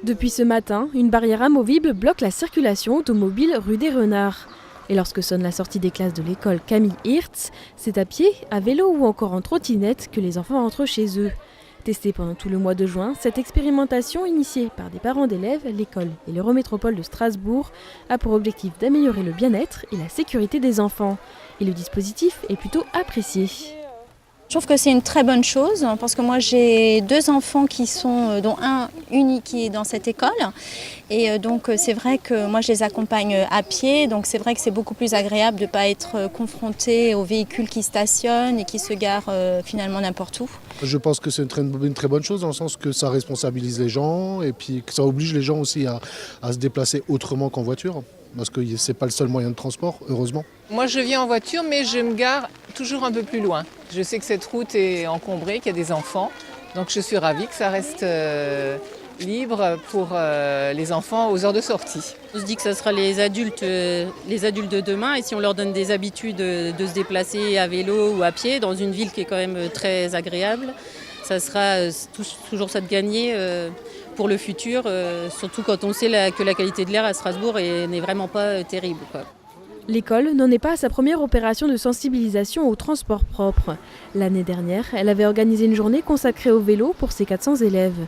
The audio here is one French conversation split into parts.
Depuis ce matin, une barrière amovible bloque la circulation automobile rue des Renards. Et lorsque sonne la sortie des classes de l'école Camille Hirtz, c'est à pied, à vélo ou encore en trottinette que les enfants rentrent chez eux. Testée pendant tout le mois de juin, cette expérimentation initiée par des parents d'élèves, l'école et l'Eurométropole de Strasbourg a pour objectif d'améliorer le bien-être et la sécurité des enfants. Et le dispositif est plutôt apprécié. Je trouve que c'est une très bonne chose parce que moi j'ai 2 enfants qui sont, dont un unique qui est dans cette école et donc c'est vrai que moi je les accompagne à pied, donc c'est vrai que c'est beaucoup plus agréable de ne pas être confronté aux véhicules qui stationnent et qui se garent finalement n'importe où. Je pense que c'est une très bonne chose dans le sens que ça responsabilise les gens et puis que ça oblige les gens aussi à se déplacer autrement qu'en voiture. Parce que ce n'est pas le seul moyen de transport, heureusement. Moi je viens en voiture mais je me gare toujours un peu plus loin. Je sais que cette route est encombrée, qu'il y a des enfants. Donc je suis ravie que ça reste libre pour les enfants aux heures de sortie. On se dit que ce sera les adultes de demain et si on leur donne des habitudes de se déplacer à vélo ou à pied dans une ville qui est quand même très agréable, ça sera toujours ça de gagner pour le futur, surtout quand on sait que la qualité de l'air à Strasbourg n'est vraiment pas terrible, quoi. L'école n'en est pas à sa première opération de sensibilisation au transport propre. L'année dernière, elle avait organisé une journée consacrée au vélo pour ses 400 élèves.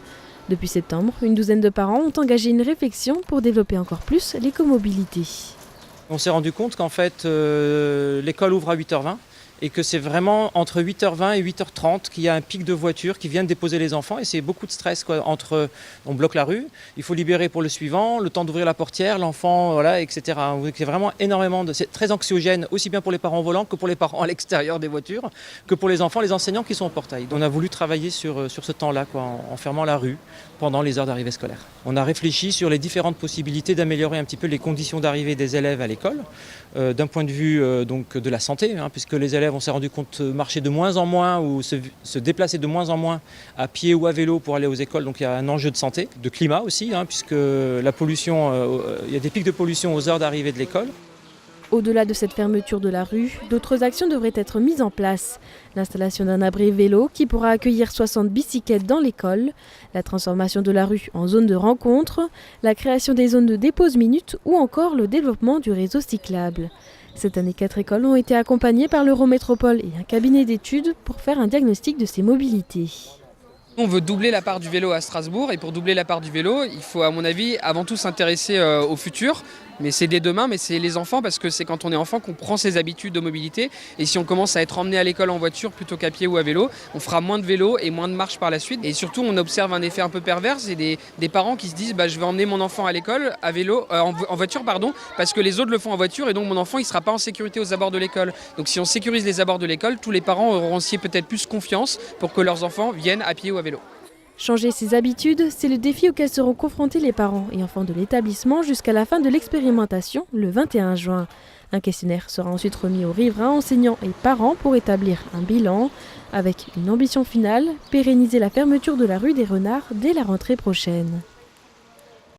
Depuis septembre, une douzaine de parents ont engagé une réflexion pour développer encore plus l'écomobilité. On s'est rendu compte qu'en fait, l'école ouvre à 8h20 et que c'est vraiment entre 8h20 et 8h30 qu'il y a un pic de voitures qui viennent déposer les enfants et c'est beaucoup de stress, quoi. On bloque la rue, il faut libérer pour le suivant, le temps d'ouvrir la portière, l'enfant, voilà, etc. C'est vraiment c'est très anxiogène, aussi bien pour les parents volants que pour les parents à l'extérieur des voitures, que pour les enfants, les enseignants qui sont au portail. On a voulu travailler sur ce temps-là, quoi, en fermant la rue pendant les heures d'arrivée scolaire. On a réfléchi sur les différentes possibilités d'améliorer un petit peu les conditions d'arrivée des élèves à l'école, d'un point de vue donc de la santé, puisque les élèves, on s'est rendu compte, marchaient de moins en moins ou se déplacer de moins en moins à pied ou à vélo pour aller aux écoles. Donc il y a un enjeu de santé, de climat aussi, puisque la pollution, il y a des pics de pollution aux heures d'arrivée de l'école. Au-delà de cette fermeture de la rue, d'autres actions devraient être mises en place. L'installation d'un abri vélo qui pourra accueillir 60 bicyclettes dans l'école, la transformation de la rue en zone de rencontre, la création des zones de dépose minutes ou encore le développement du réseau cyclable. Cette année, 4 écoles ont été accompagnées par l'Eurométropole et un cabinet d'études pour faire un diagnostic de ces mobilités. On veut doubler la part du vélo à Strasbourg et pour doubler la part du vélo, il faut à mon avis avant tout s'intéresser au futur. Mais c'est dès demain, mais c'est les enfants parce que c'est quand on est enfant qu'on prend ses habitudes de mobilité. Et si on commence à être emmené à l'école en voiture plutôt qu'à pied ou à vélo, on fera moins de vélo et moins de marche par la suite. Et surtout, on observe un effet un peu pervers, c'est des parents qui se disent je vais emmener mon enfant à l'école à vélo, en voiture parce que les autres le font en voiture et donc mon enfant il sera pas en sécurité aux abords de l'école. Donc si on sécurise les abords de l'école, tous les parents auront aussi peut-être plus confiance pour que leurs enfants viennent à pied ou à vélo. Changer ses habitudes, c'est le défi auquel seront confrontés les parents et enfants de l'établissement jusqu'à la fin de l'expérimentation, le 21 juin. Un questionnaire sera ensuite remis aux riverains, enseignants et parents pour établir un bilan, avec une ambition finale, pérenniser la fermeture de la rue des Renards dès la rentrée prochaine.